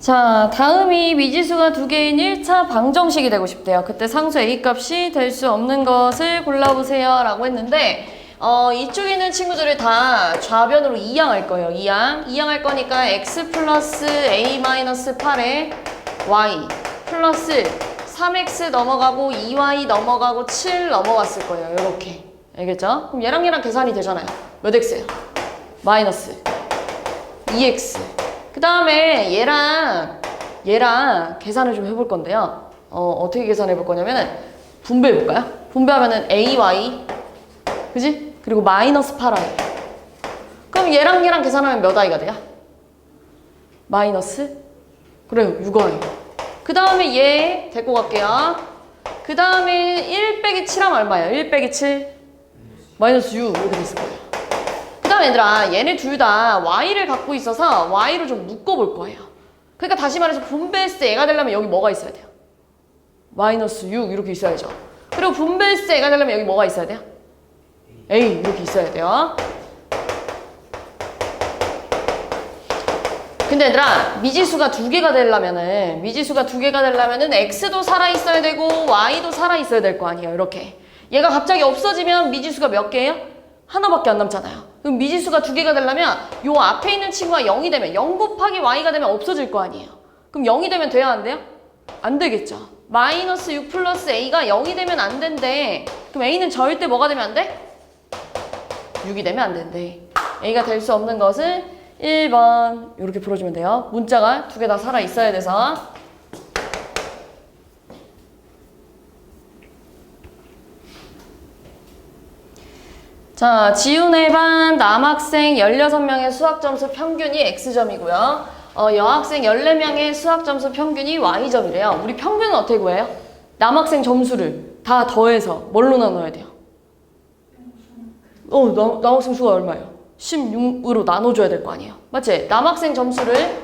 자, 다음이 미지수가 두 개인 1차 방정식이 되고 싶대요. 그때 상수 A값이 될 수 없는 것을 골라보세요 라고 했는데 이쪽에 있는 친구들을 다 좌변으로 이항할 거예요. 이항할 거니까 x 플러스 a 마이너스 8에 y 플러스 3x 넘어가고 2y 넘어가고 7 넘어갔을 거예요. 이렇게. 알겠죠? 그럼 얘랑 계산이 되잖아요. 몇 x예요? 마이너스 2x. 그 다음에 얘랑 계산을 좀 해볼 건데요. 어떻게 계산해 볼 거냐면은 분배해 볼까요? 분배하면은 ay, 그지? 그리고 마이너스 8i. 그럼 얘랑 계산하면 몇 i가 돼요? 마이너스? 그래요, 6i. 그 다음에 얘 데리고 갈게요. 그 다음에 1 빼기 7하면 얼마예요? 1 빼기 7? 마이너스 6 이렇게 됐을 거예요. 그 다음에 얘들아, 얘네 둘 다 y를 갖고 있어서 y로 좀 묶어볼 거예요. 그러니까 다시 말해서 분배했을 때 얘가 되려면 여기 뭐가 있어야 돼요? 마이너스 6 이렇게 있어야죠. 그리고 분배했을 때 얘가 되려면 여기 뭐가 있어야 돼요? A 이렇게 있어야 돼요. 근데 얘들아, 미지수가 두 개가 되려면은 x도 살아있어야 되고 y도 살아있어야 될 거 아니에요. 이렇게. 얘가 갑자기 없어지면 미지수가 몇 개예요? 하나밖에 안 남잖아요. 그럼 미지수가 두 개가 되려면 요 앞에 있는 친구가 0이 되면 0 곱하기 y가 되면 없어질 거 아니에요. 그럼 0이 되면 돼야 안 돼요? 안 되겠죠. 마이너스 6 플러스 a가 0이 되면 안 된대. 그럼 a는 절대 뭐가 되면 안 돼? 6이 되면 안 된대. a가 될 수 없는 것은 1번 이렇게 풀어주면 돼요. 문자가 두 개 다 살아 있어야 돼서. 자, 지훈의 반 남학생 16명의 수학점수 평균이 X점이고요. 여학생 14명의 수학점수 평균이 Y점이래요. 우리 평균은 어떻게 구해요? 남학생 점수를 다 더해서 뭘로 나눠야 돼요? 남학생 수가 얼마예요? 16으로 나눠줘야 될 거 아니에요. 맞지? 남학생 점수를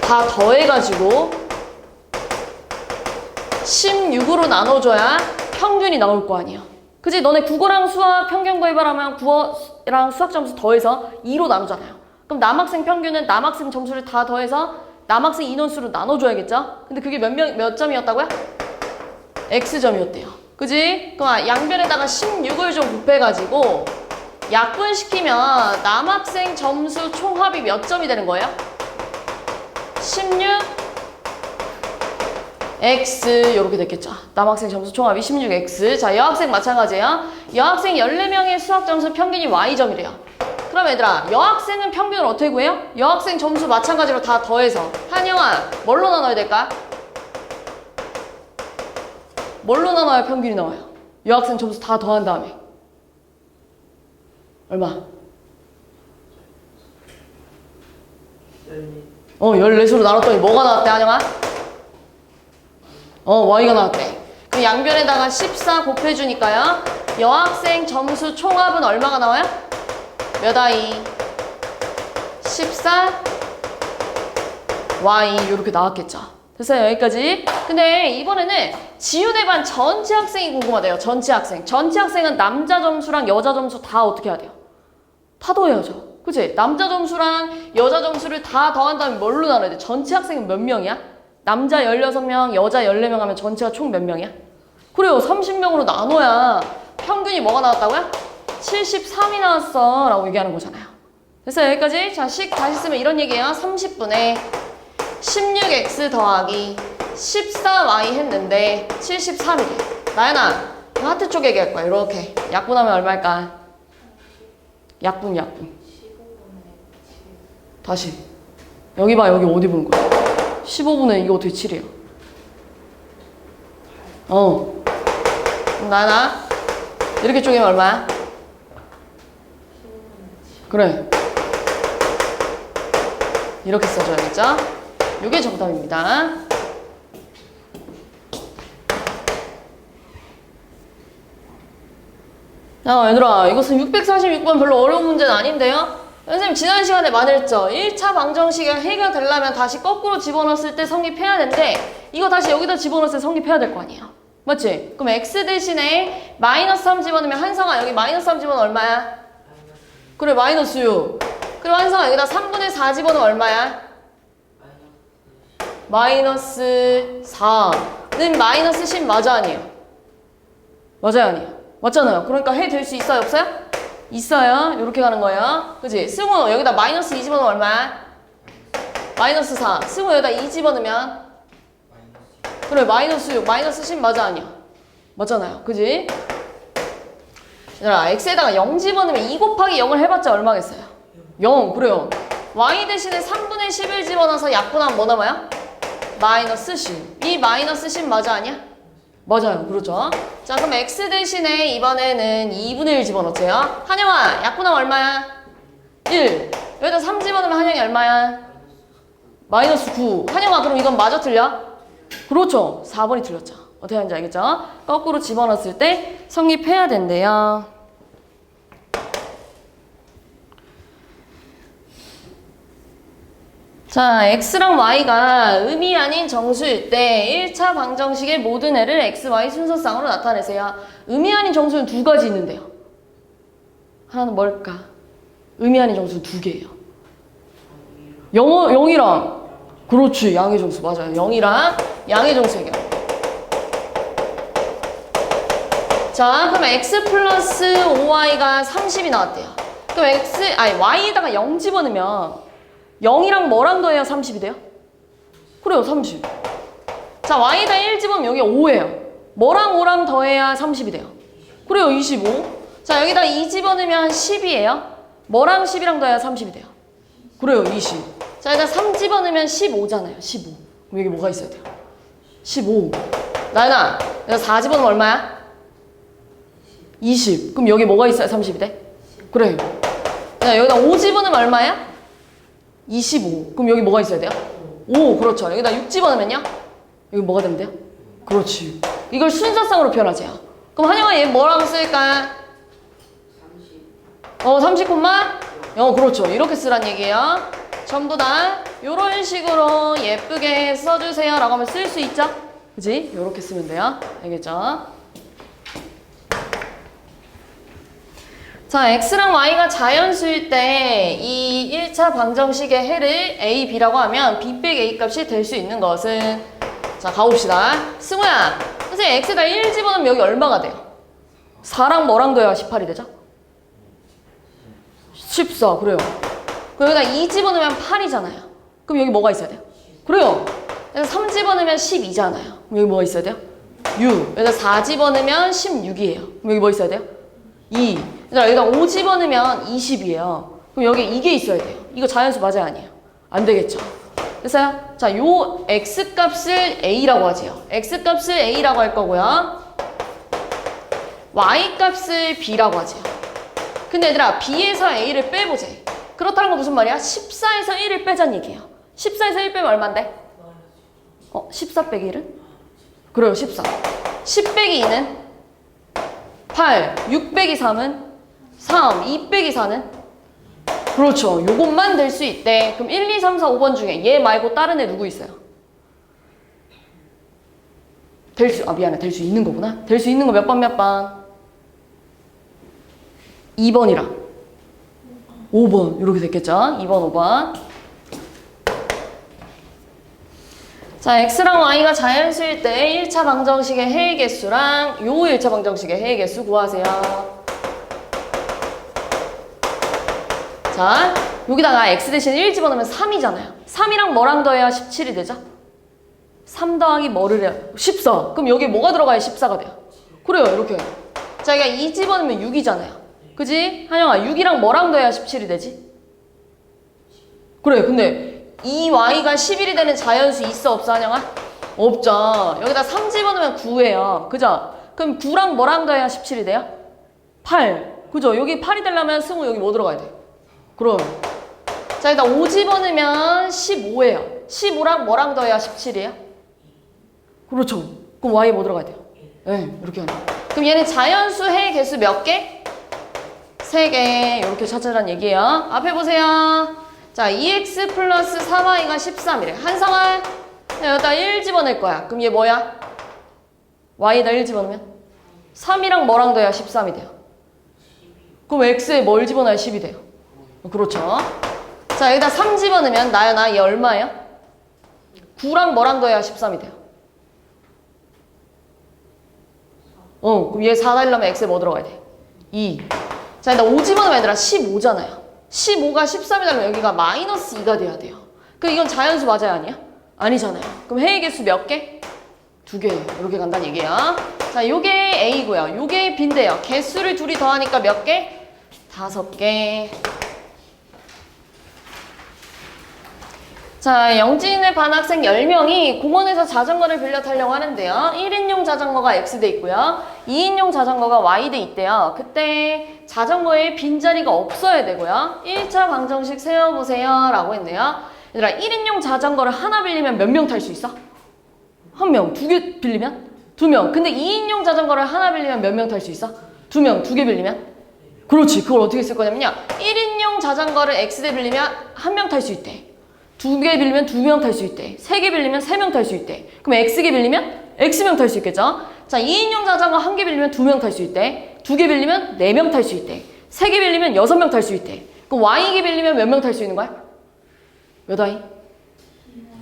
다 더해가지고 16으로 나눠줘야 평균이 나올 거 아니에요. 그치? 너네 국어랑 수학 평균 구해봐라면 국어랑 수학 점수 더해서 2로 나누잖아요. 그럼 남학생 평균은 남학생 점수를 다 더해서 남학생 인원수로 나눠줘야겠죠? 근데 그게 몇 점이었다고요? X점이었대요. 그지? 그럼 양변에다가 16을 좀 곱해가지고 약분시키면 남학생 점수 총합이 몇 점이 되는 거예요? 16 X 이렇게 됐겠죠. 남학생 점수 총합이 16X. 자, 여학생 마찬가지예요. 여학생 14명의 수학 점수 평균이 Y점이래요. 그럼 얘들아, 여학생은 평균을 어떻게 구해요? 여학생 점수 마찬가지로 다 더해서. 한영아, 뭘로 나눠야 될까? 뭘로 나눠야 평균이 나와요? 여학생 점수 다 더한 다음에 얼마? 14수로 나눴더니 뭐가 나왔대, 한영아? y가 나왔대. 그럼 양변에다가 14 곱해주니까요. 여학생 점수 총합은 얼마가 나와요? 몇 i? 14 y 이렇게 나왔겠죠. 됐어요, 여기까지. 근데 이번에는 지훈의 반 전체 학생이 궁금하대요. 전체 학생. 전체 학생은 남자 점수랑 여자 점수 다 어떻게 해야 돼요? 다 더해야죠. 그치? 남자 점수랑 여자 점수를 다 더한 다음에 뭘로 나눠야 돼? 전체 학생은 몇 명이야? 남자 16명, 여자 14명 하면 전체가 총 몇 명이야? 그래요. 30명으로 나눠야 평균이 뭐가 나왔다고요? 73이 나왔어 라고 얘기하는 거잖아요. 됐어요, 여기까지? 자, 식 다시 쓰면 이런 얘기예요. 30분에 16x 더하기 14y 했는데 73이래. 나연아, 하트 쪽 얘기할 거야. 이렇게. 약분하면 얼마일까? 약분. 다시. 여기 봐, 여기 어디 보는 거야? 15분에 이게 어떻게 7이에요? 나연아, 이렇게 쪼개면 얼마야? 그래. 이렇게 써줘야겠죠? 이게 정답입니다. 자, 얘들아, 이것은 646번 별로 어려운 문제는 아닌데요? 선생님 지난 시간에 말했죠. 1차 방정식이 해결되려면 다시 거꾸로 집어넣었을 때 성립해야 되는데 이거 다시 여기다 집어넣었을 때 성립해야 될 거 아니에요. 맞지? 그럼 x 대신에 마이너스 3 집어넣으면 한성아 여기 마이너스 3 집어넣으면 얼마야? 그래, 마이너스 6. 그리고 한성아 여기다 3분의 4 집어넣으면 얼마야? 마이너스 4는 마이너스 10 맞아 아니에요? 맞아요 아니에요? 맞잖아요. 그러니까 해 될 수 있어요 없어요? 있어요. 이렇게 가는 거예요. 그치? 승우 여기다 마이너스 2 집어넣으면 얼마야? 마이너스 4. 승우 여기다 2 집어넣으면? 그래 마이너스 6. 마이너스 10 맞아 아니야? 맞잖아요. 그지? 얘들아 x에다가 0 집어넣으면 2 곱하기 0을 해봤자 얼마겠어요? 0. 그래요. y 대신에 3분의 10을 집어넣어서 약분하면 뭐 남아요? 마이너스 10. 이 마이너스 10 맞아 아니야? 맞아요. 그렇죠. 자 그럼 x 대신에 이번에는 2분의 1 집어넣으세요. 한영아 약분하면 얼마야? 1. 여기다 3 집어넣으면 한영이 얼마야? 마이너스 9. 한영아 그럼 이건 맞아 틀려? 그렇죠. 4번이 틀렸죠. 어떻게 하는지 알겠죠? 거꾸로 집어넣었을 때 성립해야 된대요. 자, x랑 y가 의미 아닌 정수일 때 1차 방정식의 모든 애를 x, y 순서상으로 나타내세요. 의미 아닌 정수는 두 가지 있는데요. 하나는 뭘까? 의미 아닌 정수는 두 개예요. 0이랑 그렇지, 양의 정수 맞아요. 0이랑 양의 정수 얘기해요. 자, 그럼 x 플러스 5y가 30이 나왔대요. 그럼 y에다가 0 집어넣으면 0이랑 뭐랑 더해야 30이 돼요? 그래요, 30. 자, y에다 1 집어넣으면 여기 5예요. 뭐랑 5랑 더해야 30이 돼요? 그래요, 25. 자, 여기다 2 집어넣으면 10이에요. 뭐랑 10이랑 더해야 30이 돼요? 그래요, 20. 자, 여기다 3 집어넣으면 15잖아요, 15. 그럼 여기 뭐가 있어야 돼요? 15. 나연아, 여기다 4 집어넣으면 얼마야? 20. 그럼 여기 뭐가 있어야 30이 돼? 그래요. 자, 여기다 5 집어넣으면 얼마야? 25. 그럼 여기 뭐가 있어야 돼요? 5. 그렇죠. 여기다 6 집어넣으면요? 여기 뭐가 되면 돼요? 그렇지. 이걸 순서상으로 표현하세요. 그럼 한영아 얘 뭐라고 쓸까? 30. 30 콤마? 그렇죠. 이렇게 쓰란 얘기예요. 전부 다 이런 식으로 예쁘게 써주세요 라고 하면 쓸 수 있죠? 그지? 이렇게 쓰면 돼요. 알겠죠? 자, x랑 y가 자연수일 때 이 1차 방정식의 해를 a, b라고 하면 b 빼기 a 값이 될 수 있는 것은 자, 가봅시다. 승우야, 선생님 x에다 1 집어넣으면 여기 얼마가 돼요? 4랑 뭐랑 더해야 18이 되죠? 14, 그래요. 그럼 여기다 2 집어넣으면 8이잖아요. 그럼 여기 뭐가 있어야 돼요? 그래요. 여기다 3 집어넣으면 12잖아요. 그럼 여기 뭐가 있어야 돼요? 6. 여기다 4 집어넣으면 16이에요. 그럼 여기 뭐 있어야 돼요? 2. 여기다 5 집어넣으면 20이에요. 그럼 여기 이게 있어야 돼요. 이거 자연수 맞아요? 아니에요? 안 되겠죠. 됐어요? 자, 요 x값을 a라고 하지요. x값을 a라고 할 거고요. y값을 b라고 하지요. 근데 얘들아, b에서 a를 빼보재. 그렇다는 건 무슨 말이야? 14에서 1을 빼자는 얘기예요. 14에서 1 빼면 얼만데? 14 빼기 1은? 그래요, 14. 10 빼기 2는? 8. 6 빼기 3은? 3. 2 빼기 4는? 그렇죠. 요것만 될 수 있대. 그럼 1, 2, 3, 4, 5번 중에 얘 말고 다른 애 누구 있어요? 미안해. 될 수 있는 거구나. 될 수 있는 거 몇 번 몇 번? 2번이랑 5번. 이렇게 됐겠죠? 2번, 5번. 자, x랑 y가 자연수일 때 1차 방정식의 해의 개수랑 요 1차 방정식의 해의 개수 구하세요. 자, 여기다가 x 대신 1 집어넣으면 3이잖아요. 3이랑 뭐랑 더해야 17이 되죠? 3 더하기 뭐를 해요? 14. 그럼 여기 뭐가 들어가야 14가 돼요? 그래요, 이렇게. 자, 여기가 2 집어넣으면 6이잖아요. 그지? 한영아, 6이랑 뭐랑 더해야 17이 되지? 그래, 근데 이 y가 11이 되는 자연수 있어, 없어, 한영아? 없죠. 여기다 3 집어넣으면 9예요. 그죠? 그럼 9랑 뭐랑 더해야 17이 돼요? 8. 그죠? 여기 8이 되려면 승우 여기 뭐 들어가야 돼? 그럼. 자, 여기다 5 집어넣으면 15예요. 15랑 뭐랑 더해야 17이에요? 그렇죠. 그럼 y 뭐 들어가야 돼요? 네, 이렇게 하네. 그럼 얘는 자연수 해 개수 몇 개? 3개. 이렇게 찾으란 얘기예요. 앞에 보세요. 자, 2x 플러스 3y가 13이래. 한성아, 여기다 1 집어낼 거야. 그럼 얘 뭐야? y에다 1 집어넣으면? 3이랑 뭐랑 더해야 13이 돼요? 그럼 x에 뭘 집어넣어야 10이 돼요? 그렇죠. 자, 여기다 3 집어넣으면 나연아 얘 얼마예요? 9랑 뭐랑 더해야 13이 돼요? 그럼 얘 4 달려면 x에 뭐 들어가야 돼? 2. 자, 일단 5 집어넣으면 얘들아 15잖아요. 15가 13이 달면 여기가 마이너스 2가 돼야 돼요. 그럼 이건 자연수 맞아요, 아니야? 아니잖아요. 그럼 해의 개수 몇 개? 2개. 이렇게 간다는 얘기야. 자, 요게 A고요. 요게 B인데요. 개수를 둘이 더하니까 몇 개? 5개. 자, 영진의 반 학생 10명이 공원에서 자전거를 빌려 타려고 하는데요. 1인용 자전거가 X돼 있고요. 2인용 자전거가 Y돼 있대요. 그때 자전거에 빈자리가 없어야 되고요. 1차 방정식 세워보세요 라고 했네요. 얘들아, 1인용 자전거를 하나 빌리면 몇 명 탈 수 있어? 1명. 2개 빌리면? 2명. 근데 2인용 자전거를 하나 빌리면 몇 명 탈 수 있어? 2명. 2개 빌리면? 그렇지. 그걸 어떻게 쓸 거냐면요. 1인용 자전거를 X대 빌리면 1명 탈 수 있대. 2개 빌리면 2명 탈 수 있대. 3개 빌리면 3명 탈 수 있대. 그럼 X개 빌리면 X명 탈 수 있겠죠? 자, 2인용 자전거 1개 빌리면 2명 탈 수 있대. 2개 빌리면 4명 탈 수 있대. 3개 빌리면 6명 탈 수 있대. 그럼 Y개 빌리면 몇 명 탈 수 있는 거야? 몇 아이?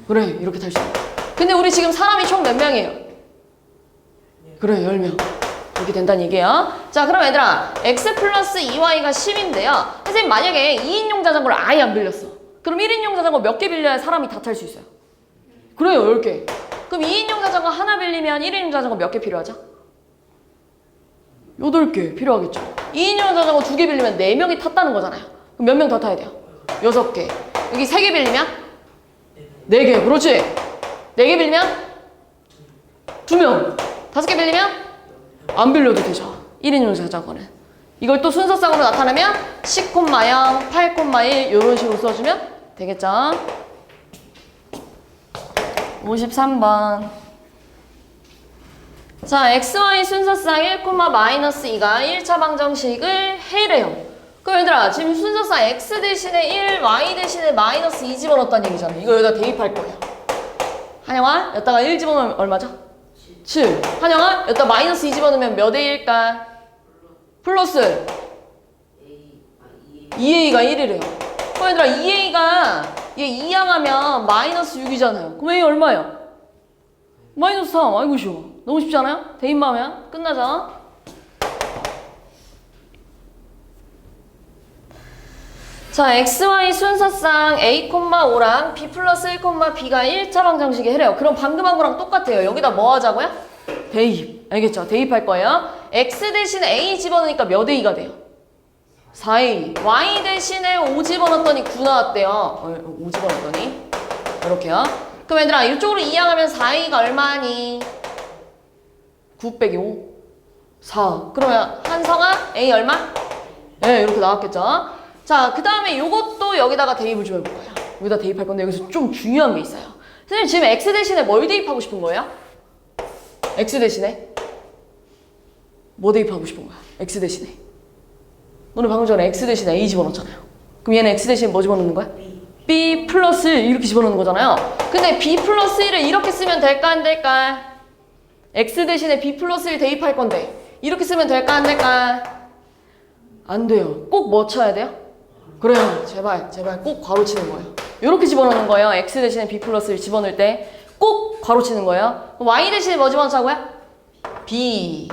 그래, 이렇게 탈 수 있어. 근데 우리 지금 사람이 총 몇 명이에요? 그래, 10명. 이렇게 된다는 얘기예요. 자, 그럼 얘들아, X 플러스 2Y가 10인데요. 선생님 만약에 2인용 자전거를 아예 안 빌렸어. 그럼 1인용 자전거 몇 개 빌려야 사람이 다 탈 수 있어요? 그래요, 10개. 그럼 2인용 자전거 하나 빌리면 1인용 자전거 몇 개 필요하죠? 8개 필요하겠죠. 2인용 자전거 2개 빌리면 4명이 탔다는 거잖아요. 그럼 몇 명 더 타야 돼요? 6개. 여기 3개 빌리면? 4개. 그렇지. 4개 빌리면? 2명. 5개 빌리면? 안 빌려도 되죠. 1인용 자전거는. 이걸 또 순서상으로 나타내면 10,0, 8,1 이런 식으로 써주면 되겠죠? 53번. 자, XY 순서상 1,-2가 1차 방정식을 해래요. 그럼 얘들아, 지금 순서상 X 대신에 1, Y 대신에 마이너스 2 집어넣었다는 얘기잖아. 이거 여기다 대입할 거예요. 한영아, 여기다가 1 집어넣으면 얼마죠? 7. 한영아, 여기다 마이너스 2 집어넣으면 몇 A일까? 플러스 2A가 1이래요. 그럼 얘들아, 2A가 얘 2항하면 마이너스 6이잖아요. 그럼 A 얼마예요? 마이너스 3. 아이고 쉬워. 너무 쉽지 않아요? 대입만 하면 끝나죠? 자, XY 순서상 A,5랑 B 플러스 1,B가 1차 방정식이 해래요. 그럼 방금 한 거랑 똑같아요. 여기다 뭐 하자고요? 대입. 알겠죠? 대입할 거예요. X 대신에 A 집어넣으니까 몇 A가 돼요? 4A. Y 대신에 5 집어넣었더니 9 나왔대요. 5 집어넣었더니. 이렇게요. 그럼 얘들아, 이쪽으로 이항하면 4A가 얼마니? 9 빼기 5. 4. 그러면 한성아, A 얼마? 네, 이렇게 나왔겠죠? 자, 그 다음에 요것도 여기다가 대입을 좀 해볼 거예요. 여기다 대입할 건데 여기서 좀 중요한 게 있어요. 선생님, 지금 X 대신에 뭘 대입하고 싶은 거예요? X 대신에? 뭐 대입하고 싶은 거야? X 대신에. 너네 방금 전에 X 대신에 A 집어넣었잖아요. 그럼 얘는 X 대신에 뭐 집어넣는 거야? B 플러스 1 이렇게 집어넣는 거잖아요. 근데 B 플러스 1을 이렇게 쓰면 될까 안 될까? X 대신에 B 플러스 1 대입할 건데 이렇게 쓰면 될까 안 될까? 안 돼요. 꼭 뭐 쳐야 돼요? 그래요. 제발 꼭 괄호 치는 거예요. 이렇게 집어넣는 거예요. X 대신에 B 플러스 1 집어넣을 때 꼭 괄호 치는 거예요. Y 대신에 뭐 집어넣자고요? B.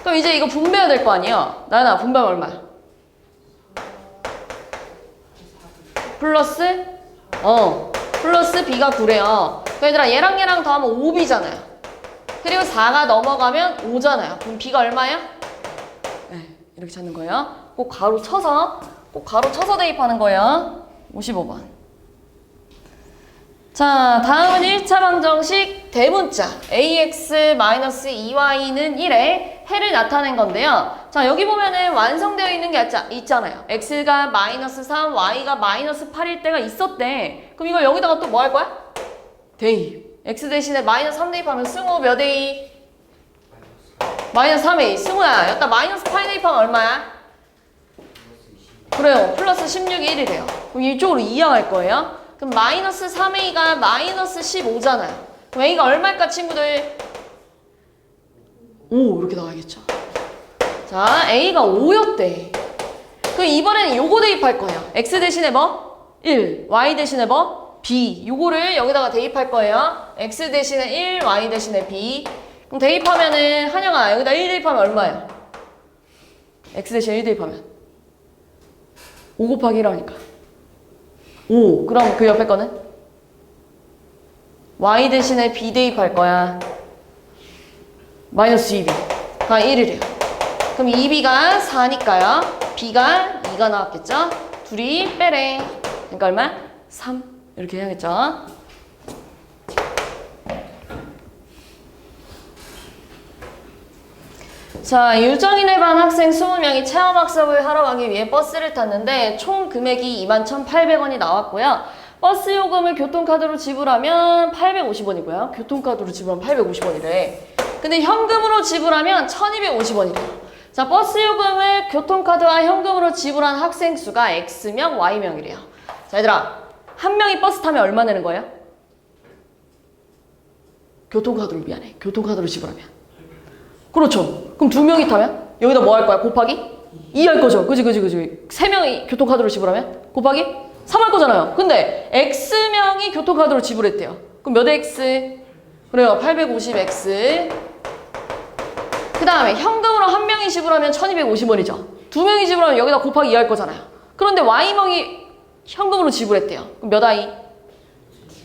그럼 이제 이거 분배해야 될 거 아니에요? 나연아, 분배하면 얼마야? 플러스? 플러스 B가 9래요. 그럼 얘들아, 얘랑 더하면 5B잖아요. 그리고 4가 넘어가면 5잖아요. 그럼 B가 얼마야? 네, 이렇게 찾는 거예요. 꼭 가로 쳐서 대입하는 거예요. 55번. 자, 다음은 1차 방정식 대문자 ax-2y는 1에 해를 나타낸 건데요. 자, 여기 보면은 완성되어 있는 게 있잖아요. x가 마이너스 3, y가 마이너스 8일 때가 있었대. 그럼 이걸 여기다가 또 뭐 할 거야? 대입. x 대신에 마이너스 3 대입하면 승우 몇 a? 마이너스 3a. 승우야, 여기다 마이너스 8 대입하면 얼마야? 그래요. 플러스 16이 1이래요. 그럼 이쪽으로 이항할 거예요. 그럼 마이너스 3a가 마이너스 15잖아요. 그럼 a가 얼마일까, 친구들? 5 이렇게 나와야겠죠. 자, a가 5였대. 그럼 이번에는 요거 대입할 거예요. x 대신에 뭐? 1, y 대신에 뭐? b. 요거를 여기다가 대입할 거예요. x 대신에 1, y 대신에 b. 그럼 대입하면은 한영아 여기다 1 대입하면 얼마예요? x 대신에 1 대입하면 5 곱하기 1하니까 5. 그럼 그 옆에 거는? y 대신에 b 대입할 거야. 마이너스 2b. 가 1이래요. 그럼 2b가 4니까요. b가 2가 나왔겠죠? 둘이 빼래. 그러니까 얼마? 3. 이렇게 해야겠죠? 자, 유정인에 반 학생 20명이 체험학습을 하러 가기 위해 버스를 탔는데 총 금액이 21,800원이 나왔고요. 버스 요금을 교통카드로 지불하면 850원이고요. 교통카드로 지불하면 850원이래. 근데 현금으로 지불하면 1,250원이래요. 자, 버스 요금을 교통카드와 현금으로 지불한 학생 수가 X명, Y명이래요. 자, 얘들아. 한 명이 버스 타면 얼마 내는 거예요? 교통카드로 미안해. 교통카드로 지불하면. 그렇죠. 그럼 2명이 타면? 여기다 뭐 할 거야? 곱하기? 2 할 거죠. 그지. 3명이 교통카드로 지불하면? 곱하기? 3 할 거잖아요. 근데 X명이 교통카드로 지불했대요. 그럼 몇 X? 그래요. 850X. 그 다음에 현금으로 한 명이 지불하면 1,250원이죠. 2명이 지불하면 여기다 곱하기 2 할 거잖아요. 그런데 Y명이 현금으로 지불했대요. 그럼 몇 I?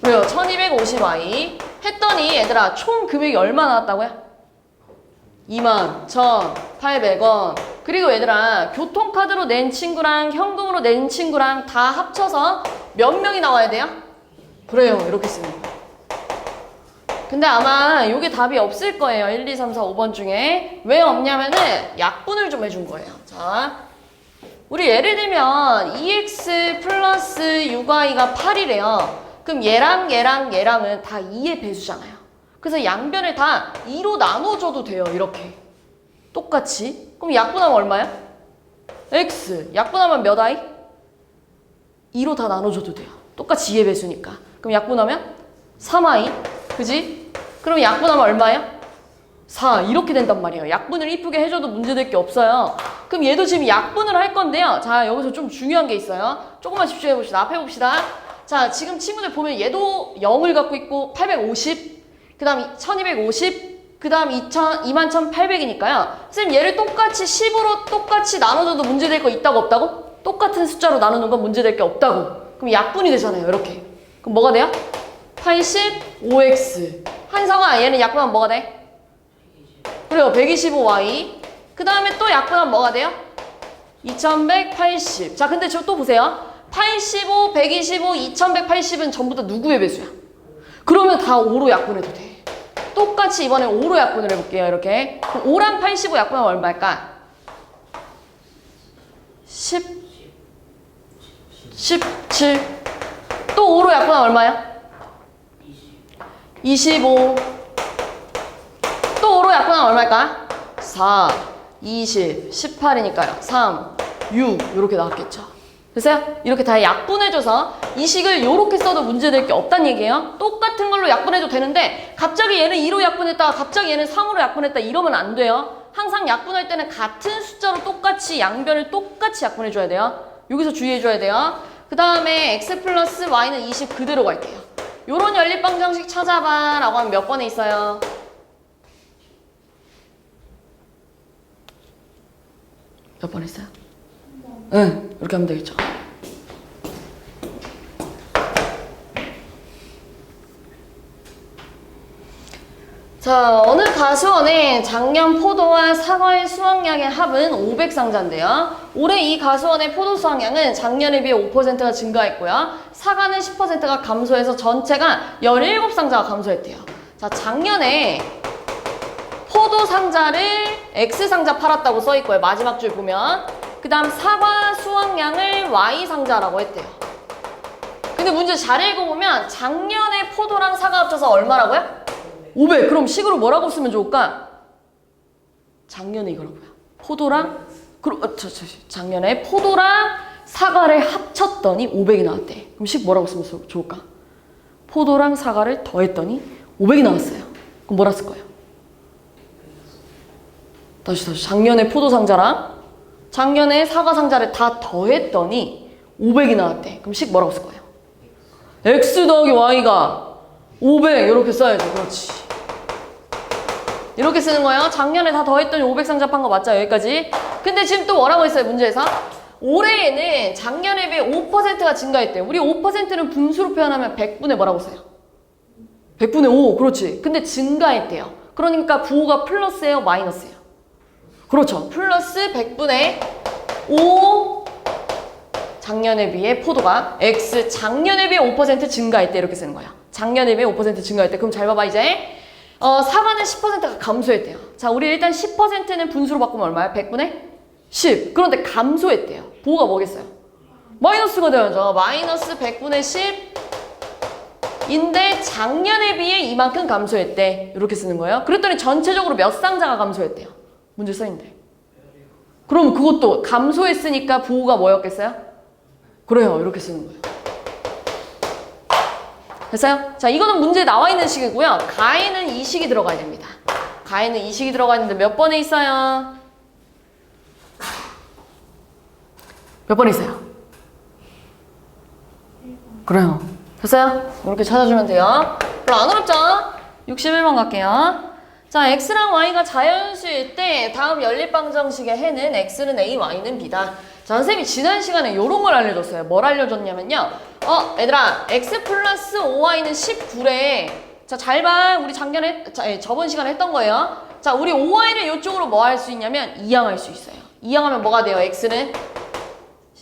그래요. 1,250Y. 했더니 얘들아 총 금액이 얼마 나왔다고요? 21,800원. 그리고 얘들아 교통카드로 낸 친구랑 현금으로 낸 친구랑 다 합쳐서 몇 명이 나와야 돼요? 그래요. 이렇게 쓰는 거예요. 근데 아마 이게 답이 없을 거예요. 1, 2, 3, 4, 5번 중에. 왜 없냐면은 약분을 좀 해준 거예요. 자, 우리 예를 들면 2x 플러스 6y가 8이래요. 그럼 얘랑은 다 2의 배수잖아요. 그래서 양변을 다 2로 나눠줘도 돼요. 이렇게. 똑같이. 그럼 약분하면 얼마야? x. 약분하면 몇 i? 2로 다 나눠줘도 돼요. 똑같이 2의 배수니까. 그럼 약분하면 3i. 그지? 그럼 약분하면 얼마예요? 4. 이렇게 된단 말이에요. 약분을 이쁘게 해줘도 문제될 게 없어요. 그럼 얘도 지금 약분을 할 건데요. 자, 여기서 좀 중요한 게 있어요. 조금만 집중해 봅시다. 앞에 봅시다. 자, 지금 친구들 보면 얘도 0을 갖고 있고 850, 그 다음 1250, 그 다음 21,800이니까요. 선생님 얘를 똑같이 10으로 똑같이 나눠줘도 문제될 거 있다고 없다고? 똑같은 숫자로 나누는 건 문제될 게 없다고. 그럼 약분이 되잖아요. 이렇게. 그럼 뭐가 돼요? 85x. 한성아 얘는 약분하면 뭐가 돼? 그래요. 125y. 그 다음에 또 약분하면 뭐가 돼요? 2180. 자, 근데 저 또 보세요. 85, 125, 2180은 전부 다 누구의 배수야? 그러면 다 5로 약분해도 돼. 똑같이 이번에 5로 약분을 해볼게요. 이렇게. 그럼 5랑 85 약분하면 얼마일까? 10, 17. 또 5로 약분하면 얼마야? 25. 또 5로 약분하면 얼마일까? 4, 20, 18이니까요. 3, 6 이렇게 나왔겠죠. 됐어요? 이렇게 다 약분해줘서 이 식을 이렇게 써도 문제될 게 없다는 얘기예요. 똑같은 걸로 약분해도 되는데 갑자기 얘는 2로 약분했다가 갑자기 얘는 3으로 약분했다 이러면 안 돼요. 항상 약분할 때는 같은 숫자로 똑같이 양변을 똑같이 약분해줘야 돼요. 여기서 주의해줘야 돼요. 그 다음에 x 플러스 y는 20 그대로 갈게요. 요런 연립방정식 찾아봐 라고 하면 몇 번에 있어요? 몇 번 했어요? 응, 이렇게 하면 되겠죠. 자, 어느 가수원의 작년 포도와 사과의 수확량의 합은 500상자인데요. 올해 이 가수원의 포도 수확량은 작년에 비해 5%가 증가했고요. 사과는 10%가 감소해서 전체가 17상자가 감소했대요. 자, 작년에 포도 상자를 X상자 팔았다고 써있고요. 마지막 줄 보면. 그 다음 사과 수확량을 Y상자라고 했대요. 근데 문제 잘 읽어보면 작년에 포도랑 사과 합쳐서 얼마라고요? 500. 그럼 식으로 뭐라고 쓰면 좋을까? 작년에 이거라고요. 포도랑 작년에 포도랑 사과를 합쳤더니 500이 나왔대. 그럼 식 뭐라고 쓰면 좋을까? 포도랑 사과를 더했더니 500이 나왔어요. 그럼 뭐라 쓸 거예요? 다시 작년에 포도 상자랑 작년에 사과상자를 다 더했더니 500이 나왔대. 그럼 식 뭐라고 쓸 거예요? x 더하기 y가 500 이렇게 써야죠. 그렇지. 이렇게 쓰는 거예요. 작년에 다 더했더니 500 상잡한 거 맞죠? 여기까지. 근데 지금 또 뭐라고 했어요? 문제에서 올해에는 작년에 비해 5%가 증가했대요. 우리 5%는 분수로 표현하면 100분의 뭐라고 써요? 100분의 5. 그렇지. 근데 증가했대요. 그러니까 부호가 플러스예요? 마이너스예요? 그렇죠. 플러스 100분의 5 작년에 비해 포도가 x 작년에 비해 5% 증가했대. 이렇게 쓰는 거예요. 작년에 비해 5% 증가했대. 그럼 잘 봐봐 이제. 사과는 10%가 감소했대요. 자, 우리 일단 10%는 분수로 바꾸면 얼마야? 100분의 10. 그런데 감소했대요. 부호가 뭐겠어요? 마이너스가 되죠. 마이너스 100분의 10인데 작년에 비해 이만큼 감소했대. 이렇게 쓰는 거예요. 그랬더니 전체적으로 몇 상자가 감소했대요? 문제 써있는데. 그럼 그것도 감소했으니까 부호가 뭐였겠어요? 그래요. 이렇게 쓰는 거예요. 됐어요? 자, 이거는 문제에 나와 있는 식이고요. 가에는 이 식이 들어가야 됩니다. 가에는 이 식이 들어가 있는데 몇 번에 있어요? 몇 번에 있어요? 그래요. 됐어요? 이렇게 찾아주면 돼요. 별로 안 어렵죠? 61번 갈게요. 자, x랑 y가 자연수일 때 다음 연립방정식의 해는 x는 a, y는 b다. 자, 선생님이 지난 시간에 요런 걸 알려줬어요. 뭘 알려줬냐면요. 얘들아, x 플러스 5y는 19래. 자, 잘 봐. 우리 저번 시간에 했던 거예요. 자, 우리 5y를 이쪽으로 뭐 할 수 있냐면 이항할 수 있어요. 이항하면 뭐가 돼요? x는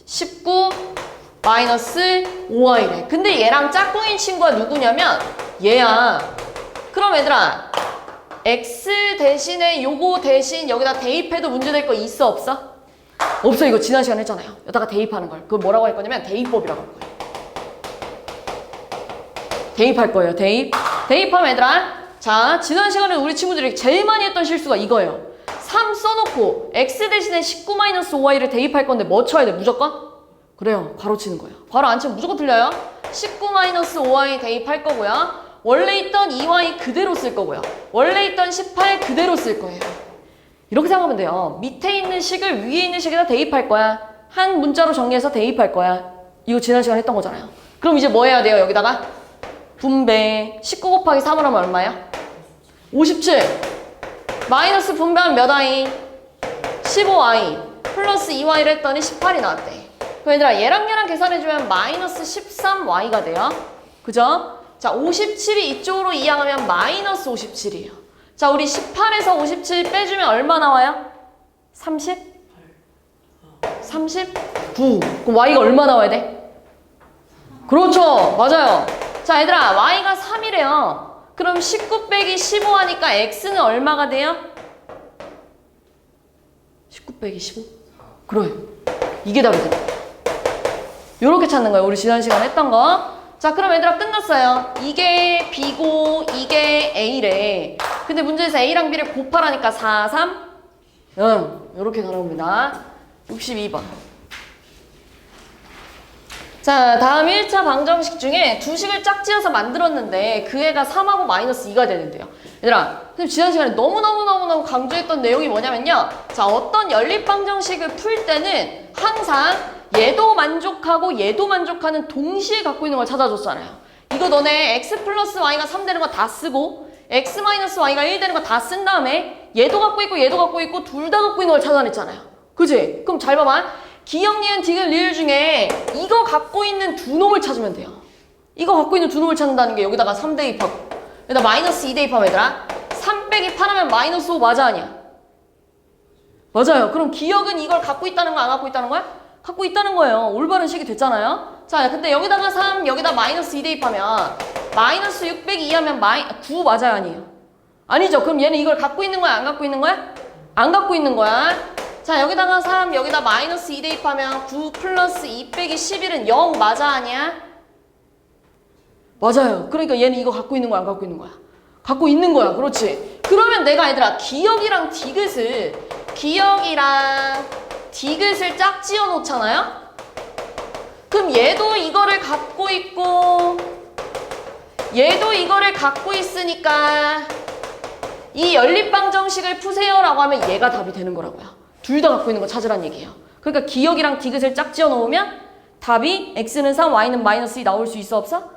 19 마이너스 5y래. 근데 얘랑 짝꿍인 친구가 누구냐면 얘야. 그럼 얘들아, x 대신에 요거 대신 여기다 대입해도 문제될 거 있어 없어? 없어. 이거 지난 시간에 했잖아요. 여기다가 대입하는 걸. 그걸 뭐라고 할 거냐면 대입법이라고 할 거예요. 대입할 거예요. 대입하면 얘들아, 자, 지난 시간에 우리 친구들이 제일 많이 했던 실수가 이거예요. 3 써놓고 x 대신에 19-5y를 대입할 건데 뭐 쳐야 돼? 무조건? 그래요. 괄호 치는 거예요. 괄호 안 치면 무조건 틀려요. 19-5y 대입할 거고요. 원래 있던 2y 그대로 쓸 거고요. 원래 있던 18 그대로 쓸 거예요. 이렇게 생각하면 돼요. 밑에 있는 식을 위에 있는 식에다 대입할 거야. 한 문자로 정리해서 대입할 거야. 이거 지난 시간에 했던 거잖아요. 그럼 이제 뭐 해야 돼요? 여기다가 분배. 19 곱하기 3을 하면 얼마야? 57. 마이너스 분배하면 몇 i? 15i. 플러스 2y를 했더니 18이 나왔대. 그럼 얘들아, 얘랑 계산해주면 마이너스 13y가 돼요. 그죠? 자, 57이 이쪽으로 이항하면 마이너스 57이에요. 자, 우리 18에서 57 빼주면 얼마 나와요? 30? 39. 그럼 y가 얼마 나와야 돼? 그렇죠. 맞아요. 자, 얘들아, y가 3이래요. 그럼 19 빼기 15 하니까 x는 얼마가 돼요? 19 빼기 15? 그래요. 이게 답이 됩니다. 요렇게 찾는 거예요. 우리 지난 시간에 했던 거. 자, 그럼 얘들아 끝났어요. 이게 b고 이게 a래. 근데 문제에서 a랑 b를 곱하라니까 4, 3? 요렇게 나옵니다. 62번. 자, 다음 1차 방정식 중에 두 식을 짝지어서 만들었는데 그 애가 3하고 마이너스 2가 되는데요. 얘들아, 선생님 지난 시간에 너무너무 강조했던 내용이 뭐냐면요. 자, 어떤 연립방정식을 풀 때는 항상 얘도 만족하고 얘도 만족하는 동시에 갖고 있는 걸 찾아줬잖아요. 이거 너네 x 플러스 y가 3 되는 거 다 쓰고 x 마이너스 y가 1 되는 거 다 쓴 다음에 얘도 갖고 있고 얘도 갖고 있고 둘 다 갖고 있는 걸 찾아냈잖아요. 그치? 그럼 잘 봐봐. 기억, 니은, 디귿, 리을 중에 이거 갖고 있는 두 놈을 찾으면 돼요. 이거 갖고 있는 두 놈을 찾는다는 게 여기다가 3 대입하고 여기다 마이너스 2 대입하면 얘들아 3 빼기 8 하면 마이너스 5 맞아 아니야? 맞아요. 그럼 기억은 이걸 갖고 있다는 거야 안 갖고 있다는 거야? 갖고 있다는 거예요. 올바른 식이 됐잖아요. 자, 근데 여기다가 3 여기다 마이너스 2 대입하면 마이너스 6 빼기 2 하면 9 맞아요 아니에요? 아니죠. 그럼 얘는 이걸 갖고 있는 거야 안 갖고 있는 거야? 안 갖고 있는 거야. 자, 여기다가 3, 여기다 마이너스 2 대입하면 9 플러스 2 빼기 11은 0 맞아 아니야? 맞아요. 그러니까 얘는 이거 갖고 있는 거야 안 갖고 있는 거야? 갖고 있는 거야. 그렇지. 그러면 내가 얘들아 기억이랑 디귿을 짝지어 놓잖아요? 그럼 얘도 이거를 갖고 있고 얘도 이거를 갖고 있으니까 이 연립방정식을 푸세요라고 하면 얘가 답이 되는 거라고요. 둘 다 갖고 있는 거 찾으란 얘기예요. 그러니까 기억이랑 디귿을 짝 지어 놓으면 답이 x는 3, y는 마이너스 2 나올 수 있어 없어?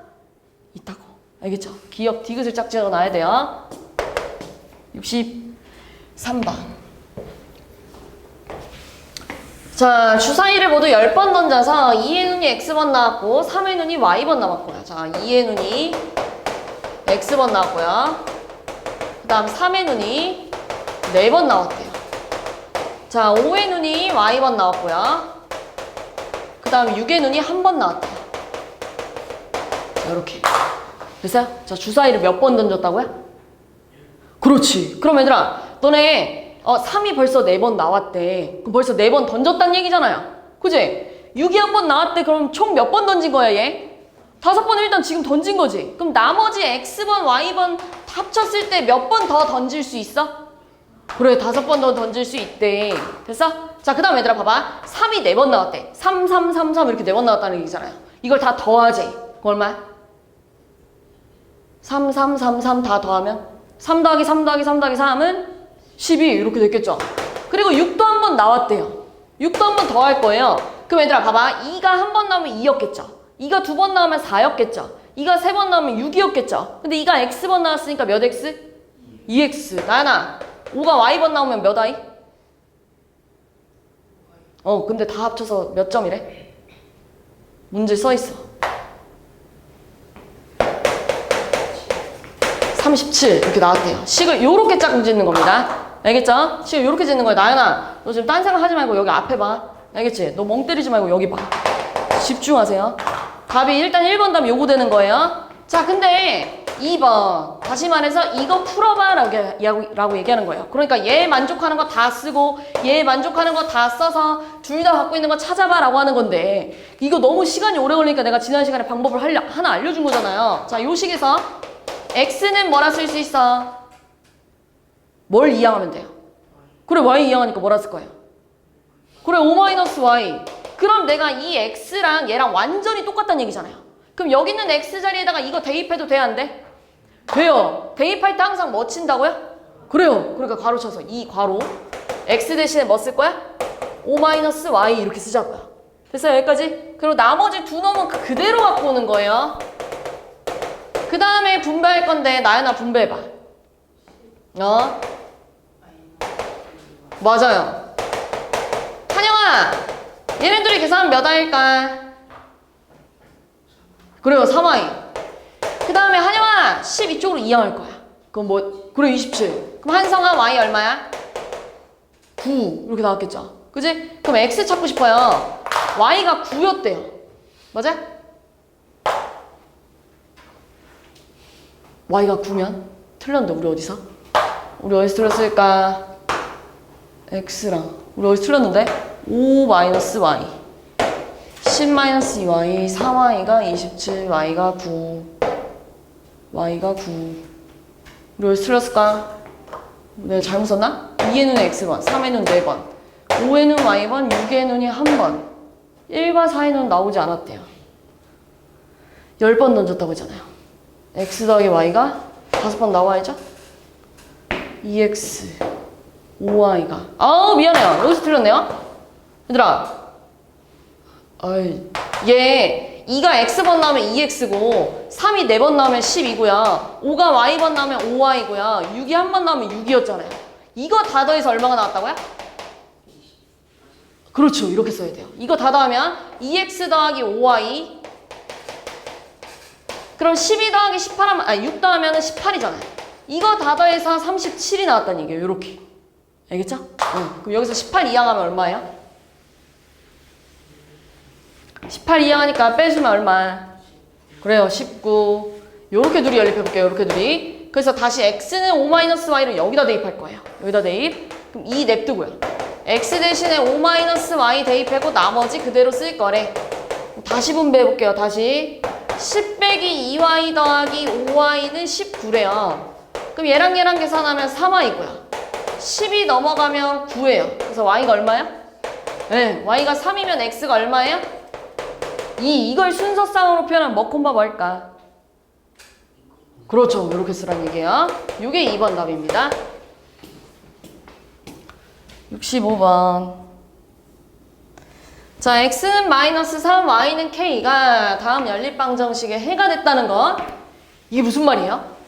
있다고. 알겠죠? 기억 디귿을 짝 지어 놔야 돼요. 63번. 자, 주사위를 모두 10번 던져서 2의 눈이 x번 나왔고 3의 눈이 y번 나왔고요. 자, 2의 눈이 x번 나왔고요. 그 다음 3의 눈이 4번 나왔대요. 자, 5의 눈이 y번 나왔고요. 그 다음 6의 눈이 1번 나왔대요. 자, 이렇게. 됐어요? 자, 주사위를 몇 번 던졌다고요? 그렇지. 그럼 얘들아, 너네 3이 벌써 4번 나왔대. 그럼 벌써 4번 던졌다는 얘기잖아요. 그지? 6이 한 번 나왔대. 그럼 총 몇 번 던진 거야, 얘? 5번을 일단 지금 던진 거지. 그럼 나머지 x번, y번 합쳤을 때 몇 번 더 던질 수 있어? 그래, 5번 더 던질 수 있대. 됐어? 자, 그 다음 얘들아 봐봐. 3이 4번 나왔대. 3, 3, 3, 3 이렇게 4번 나왔다는 얘기잖아요. 이걸 다 더하지. 그럼 얼마야? 3, 3, 3, 3 다 더하면 3 더하기 3 더하기 3 더하기 3은 12 이렇게 됐겠죠. 그리고 6도 한 번 나왔대요. 6도 한 번 더 할 거예요. 그럼 얘들아 봐봐. 2가 한 번 나오면 2였겠죠. 2가 2번 나오면 4였겠죠. 2가 3번 나오면 6이었겠죠. 근데 2가 x번 나왔으니까 몇 x? 2x. 나연아, 5가 y번 나오면 몇 i? 근데 다 합쳐서 몇 점이래? 문제 써있어. 37 이렇게 나왔대요. 식을 요렇게 짝 짓는 겁니다. 알겠죠? 식을 요렇게 짓는 거야. 나연아, 너 지금 딴 생각 하지 말고 여기 앞에 봐. 알겠지? 너 멍 때리지 말고 여기 봐. 집중하세요. 답이 일단 1번 답 요거 되는 거예요. 자, 근데 2번 다시 말해서 이거 풀어봐 라고 얘기하는 거예요. 그러니까 얘 만족하는 거 다 쓰고 얘 만족하는 거 다 써서 둘 다 갖고 있는 거 찾아봐 라고 하는 건데, 이거 너무 시간이 오래 걸리니까 내가 지난 시간에 방법을 하나 알려준 거잖아요. 자, 요 식에서 x는 뭐라 쓸 수 있어? 뭘 이항하면 돼요? 그래, y 이항하니까 뭐라 쓸 거예요? 그래, 5-y. 그럼 내가 이 x랑 얘랑 완전히 똑같다는 얘기잖아요. 그럼 여기 있는 x 자리에다가 이거 대입해도 돼, 안 돼? 돼요. 대입할 때 항상 뭐 친다고요? 그래요. 그러니까 괄호 쳐서 이 괄호 x 대신에 뭐 쓸 거야? 5-y 이렇게 쓰자고요. 됐어요? 여기까지? 그리고 나머지 두 놈은 그대로 갖고 오는 거예요. 그 다음에 분배할 건데 나연아 분배해봐. 맞아요. 한영아, 얘네들이 계산하면 몇 I일까? 그래요, 3i. 그 다음에 한영아 10 이쪽으로 이항할 거야. 그럼 뭐? 그래, 27. 그럼 한성아 y 얼마야? 9 이렇게 나왔겠죠. 그지? 그럼 x 찾고 싶어요. y가 9였대요. 맞아? y가 9면? 틀렸는데 우리 어디서? 우리 어디서 틀렸을까? x랑 우리 어디서 틀렸는데? 5-y 10-2y 4y가 27 y가 9 y가 9 우리 어디서 틀렸을까? 내가 잘못 썼나? 2의 눈에 x번 3의 눈 4번 5의 눈 y번 6의 눈이 1번 1과 4의 눈 나오지 않았대요. 10번 던졌다고 했잖아요. x 더하기 y가 5번 나와야죠? 2x 5y가 미안해요. 여기서 틀렸네요. 얘들아, 얘 2가 x번 나오면 2x고 3이 4번 나오면 10이고요 5가 y번 나오면 5y고요 6이 한 번 나오면 6이었잖아요. 이거 다 더해서 얼마가 나왔다고요? 그렇죠. 이렇게 써야 돼요. 이거 다 더하면 2x 더하기 5y 그럼 12 더하기 18하면 6 더하면 18이잖아요. 이거 다 더해서 37이 나왔다는 얘기예요. 이렇게. 알겠죠? 그럼 여기서 18 이항하면 얼마예요? 18 이항하니까 빼주면 얼마? 그래요, 19. 요렇게 둘이 연립해볼게요. 요렇게 둘이. 그래서 다시 x는 5-y를 여기다 대입할 거예요. 여기다 대입. 그럼 2 냅두고요. x 대신에 5-y 대입하고 나머지 그대로 쓸 거래. 다시 분배해볼게요. 다시 10 빼기 2y 더하기 5y는 19래요. 그럼 얘랑 계산하면 3y고요. 10이 넘어가면 9예요. 그래서 y가 얼마야? 네, y가 3이면 x가 얼마예요? 2. 이걸 순서쌍으로 표현하면 뭐 콤마 뭘까? 그렇죠. 이렇게 쓰란 얘기예요. 이게 2번 답입니다. 65번. 자, x는 마이너스 3, y는 k가 다음 연립방정식의 해가 됐다는 거. 이게 무슨 말이에요?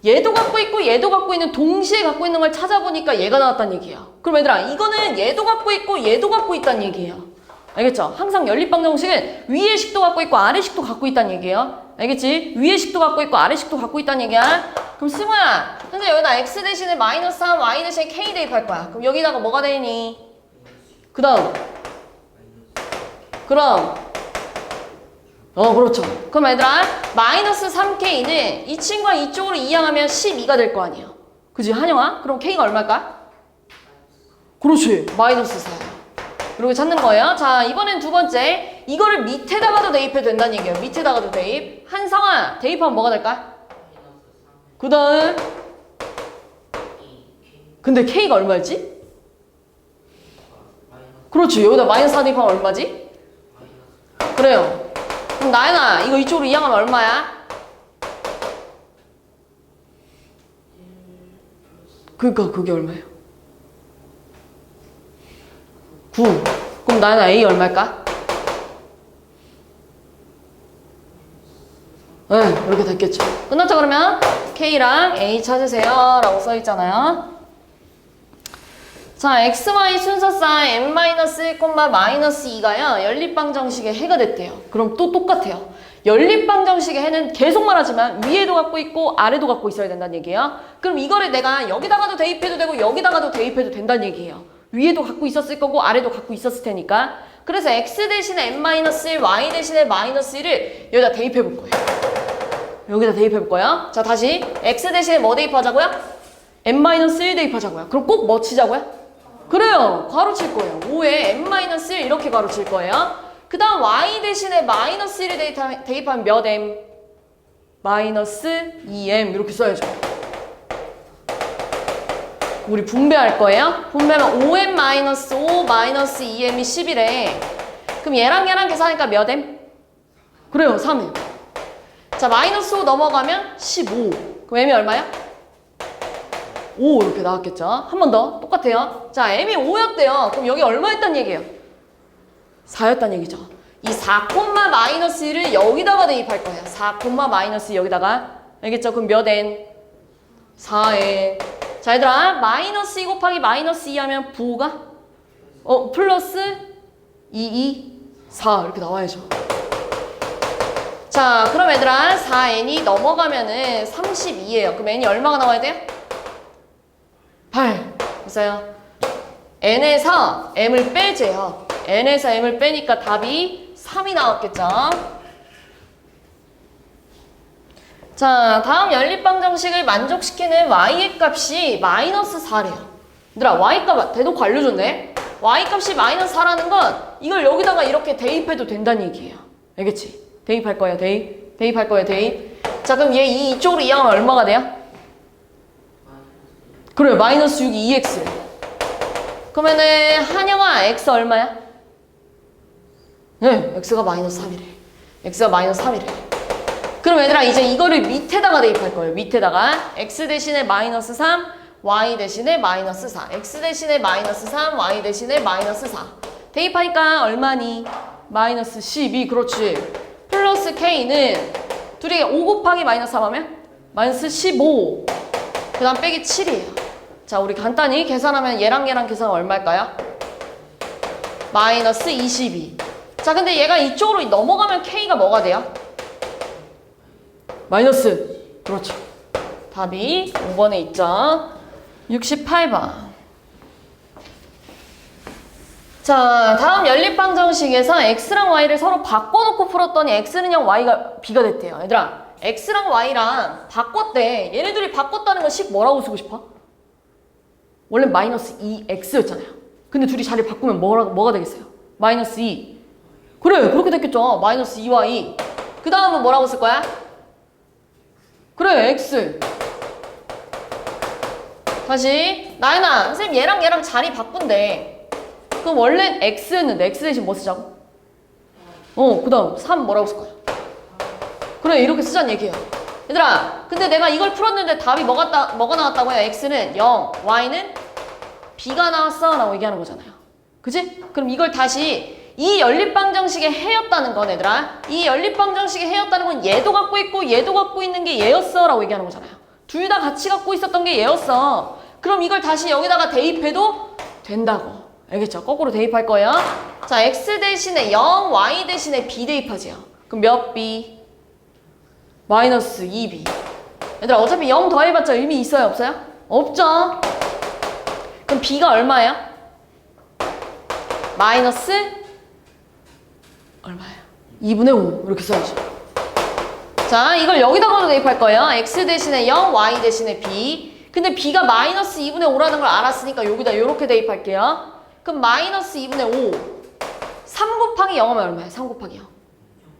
얘도 갖고 있고 얘도 갖고 있는 동시에 갖고 있는 걸 찾아보니까 얘가 나왔다는 얘기야. 그럼 얘들아, 이거는 얘도 갖고 있고 얘도 갖고 있다는 얘기예요. 알겠죠? 항상 연립방정식은 위의 식도 갖고 있고 아래 식도 갖고 있다는 얘기예요. 알겠지? 위의 식도 갖고 있고 아래 식도 갖고 있다는 얘기야. 그럼 승우야, 현재 여기다 x 대신에 마이너스 3, y 대신에 k 대입할 거야. 그럼 여기다가 뭐가 되니? 그 다음 그렇죠. 그럼 얘들아, 마이너스 3k는 이 친구가 이쪽으로 이항하면 12가 될 거 아니에요. 그지, 한영아? 그럼 k가 얼마일까? 그렇지, 마이너스 4. 이렇게 찾는 거예요. 자, 이번엔 두 번째. 이거를 밑에다가도 대입해도 된다는 얘기예요. 밑에다가도 대입. 한성아, 대입하면 뭐가 될까? 그 다음 근데 k가 얼마였지? 그렇지, 여기다 마이너스 4 대입하면 얼마지? 그래요. 그럼 나연아, 이거 이쪽으로 이항하면 얼마야? 그러니까 그게 얼마예요? 9. 그럼 나연아, A 얼마일까? 네, 이렇게 됐겠죠. 끝났죠? 그러면 K랑 A 찾으세요 라고 써있잖아요. 자, XY 순서상 n-1, 마이너스 2가요. 연립방정식의 해가 됐대요. 그럼 또 똑같아요. 연립방정식의 해는 계속 말하지만 위에도 갖고 있고 아래도 갖고 있어야 된다는 얘기예요. 그럼 이거를 내가 여기다가도 대입해도 되고 여기다가도 대입해도 된다는 얘기예요. 위에도 갖고 있었을 거고 아래도 갖고 있었을 테니까. 그래서 x 대신에 n-1, y 대신에 마이너스 1을 여기다 대입해 볼 거예요. 여기다 대입해 볼 거예요. 자, 다시 x 대신에 뭐 대입하자고요? n-1 대입하자고요. 그럼 꼭 뭐 치자고요? 그래요. 괄호 칠 거예요. 5에 n-1 이렇게 괄호 칠 거예요. 그 다음 y 대신에 마이너스 1을 대입하면 몇 m? 마이너스 2m 이렇게 써야죠. 우리 분배할 거예요. 분배하면 5m 마이너스 5 마이너스 2m이 10이래. 그럼 얘랑 계산하니까 몇 m? 그래요. 3m. 자, 마이너스 5 넘어가면 15. 그럼 m이 얼마야? 5 이렇게 나왔겠죠. 한 번 더 똑같아요. 자, m이 5였대요. 그럼 여기 얼마였단 얘기예요? 4였단 얘기죠. 이 4, 마이너스 1을 여기다가 대입할 거예요. 4, 마이너스 여기다가. 알겠죠? 그럼 몇 n? 4n. 자, 얘들아, 마이너스 2 곱하기 마이너스 2 하면 부호가? 플러스 4 이렇게 나와야죠. 자, 그럼 얘들아, 4n이 넘어가면은 32예요. 그럼 n이 얼마가 나와야 돼요? 8. 보세요. n에서 m을 빼재요. n에서 m을 빼니까 답이 3이 나왔겠죠. 자, 다음 연립방정식을 만족시키는 y의 값이 마이너스 4래요. 얘들아, y값 대놓고 알려줬네. y값이 마이너스 4라는 건 이걸 여기다가 이렇게 대입해도 된다는 얘기예요. 알겠지? 대입할 거예요, 대입. 대입할 거예요, 대입. 자, 그럼 얘 이쪽으로 이항하면 얼마가 돼요? 그래요, 마이너스 6이 2x. 그러면은 한영아, x 얼마야? 네, x가 마이너스 3이래. x가 마이너스 3이래. 그럼 얘들아, 이제 이거를 밑에다가 대입할 거예요. 밑에다가 x 대신에 마이너스 3, y 대신에 마이너스 4. x 대신에 마이너스 3, y 대신에 마이너스 4. 대입하니까 얼마니? 마이너스 12. 그렇지. 플러스 k는 둘이 5 곱하기 마이너스 3 하면 마이너스 15. 그 다음 빼기 7이에요. 자, 우리 간단히 계산하면 얘랑 계산하면 얼마일까요? 마이너스 22. 자, 근데 얘가 이쪽으로 넘어가면 k가 뭐가 돼요? 마이너스. 그렇죠. 답이 5번에 있죠. 68번. 자, 다음 연립방정식에서 x랑 y를 서로 바꿔놓고 풀었더니 x는 0, y가 b가 됐대요. 얘들아, x랑 y랑 바꿨대. 얘네들이 바꿨다는 건 식 뭐라고 쓰고 싶어? 원래 마이너스 2x였잖아요. 근데 둘이 자리 바꾸면 뭐가 되겠어요? 마이너스 2. 그래, 그렇게 됐겠죠. 마이너스 2와 2. 그 다음은 뭐라고 쓸 거야? 그래, x. 다시 나연아, 선생님 얘랑 자리 바꾼대. 그럼 원래 x였는데 x 대신 뭐 쓰자고? 그 다음 3 뭐라고 쓸 거야? 그래, 이렇게 쓰자는 얘기예요. 얘들아, 근데 내가 이걸 풀었는데 답이 뭐가 나왔다고요? x는 0, y는 B가 나왔어 라고 얘기하는 거잖아요. 그지? 그럼 이걸 다시 이 연립방정식의 해였다는 건 얘들아, 이 연립방정식의 해였다는 건 얘도 갖고 있고 얘도 갖고 있는 게 얘였어 라고 얘기하는 거잖아요. 둘 다 같이 갖고 있었던 게 얘였어. 그럼 이걸 다시 여기다가 대입해도 된다고. 알겠죠? 거꾸로 대입할 거예요. 자, x 대신에 0, y 대신에 b 대입하지요. 그럼 몇 b? 마이너스 2b. 얘들아, 어차피 0 더해봤자 의미 있어요? 없어요? 없죠? 그럼 b가 얼마예요? 마이너스 얼마예요? 2분의 5 이렇게 써야죠. 자, 이걸 여기다가도 대입할 거예요. x 대신에 0, y 대신에 b. 근데 b가 마이너스 2분의 5라는 걸 알았으니까 여기다 이렇게 대입할게요. 그럼 마이너스 2분의 5. 3 곱하기 0 하면 얼마예요? 3 곱하기 0.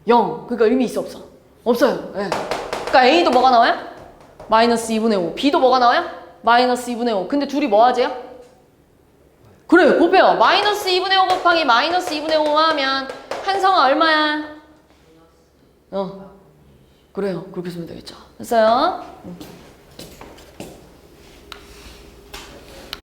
0. 그러니까 의미 있어 없어? 없어요. 네. 그러니까 a도 뭐가 나와요? 마이너스 2분의 5. b도 뭐가 나와요? 마이너스 2분의 5. 근데 둘이 뭐 하지요? 그래, 곱해요. 마이너스 2분의 5 곱하기 마이너스 2분의 5 하면 한성아 얼마야? 그래요. 그렇게 쓰면 되겠죠. 됐어요?